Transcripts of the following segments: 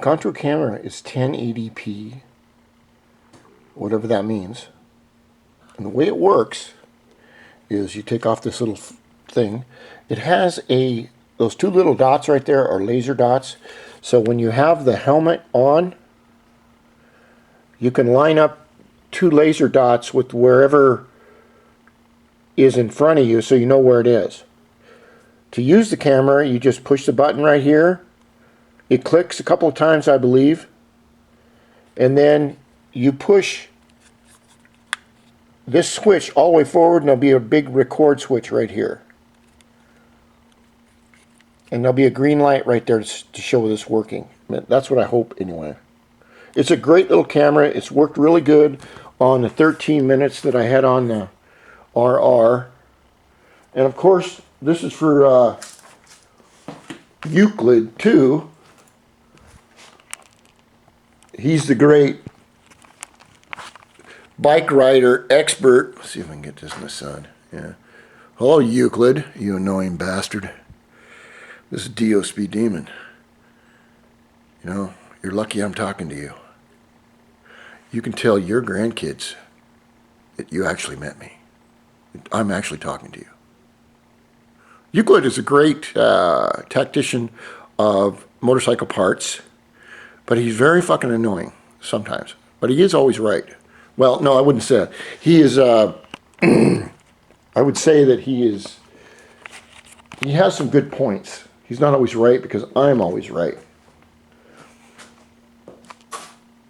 contour camera is 1080p, whatever that means. And the way it works is you take off this little thing. It has those two little dots right there are laser dots. So when you have the helmet on, you can line up two laser dots with wherever is in front of you so you know where it is. To use the camera, you just push the button right here. It clicks a couple of times, I believe. And then you push this switch all the way forward, and there'll be a big record switch right here. And there'll be a green light right there to show this working. That's what I hope anyway. It's a great little camera. It's worked really good on the 13 minutes that I had on the RR. And of course, this is for Euclid too. He's the great bike rider expert. Let's see if I can get this in the sun. Yeah. Hello, Euclid, you annoying bastard. This is DIOSpeedDemon. You know, you're lucky I'm talking to you. You can tell your grandkids that you actually met me. I'm actually talking to you. Euclid is a great tactician of motorcycle parts, but he's very fucking annoying sometimes. But he is always right. Well, no, I wouldn't say that. He is, I would say that he has some good points. He's not always right because I'm always right.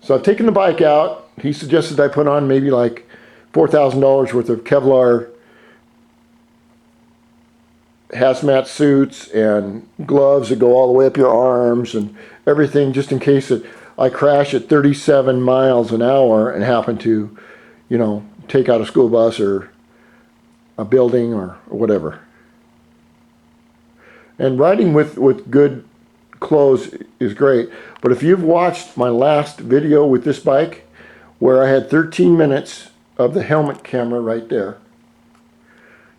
So I've taken the bike out. He suggested I put on maybe like $4,000 worth of Kevlar hazmat suits and gloves that go all the way up your arms and everything, just in case that I crash at 37 miles an hour and happen to, you know, take out a school bus or a building or whatever. And riding with good clothes is great. But if you've watched my last video with this bike, where I had 13 minutes of the helmet camera right there,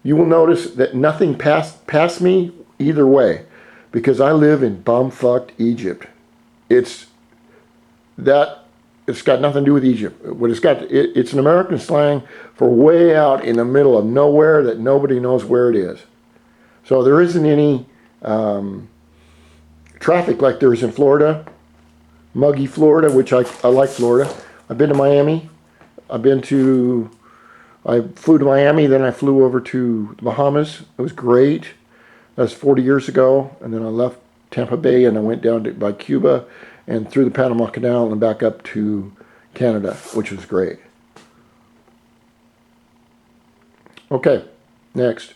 you will notice that nothing passed me either way, because I live in bumfucked Egypt. It's got nothing to do with Egypt. What it's an American slang for way out in the middle of nowhere that nobody knows where it is. So there isn't any traffic like there is in Florida, muggy Florida, which I like Florida. I've been to Miami. I flew to Miami, then I flew over to the Bahamas. It was great. That was 40 years ago. And then I left Tampa Bay and I went down by Cuba and through the Panama Canal and back up to Canada, which was great. Okay, next.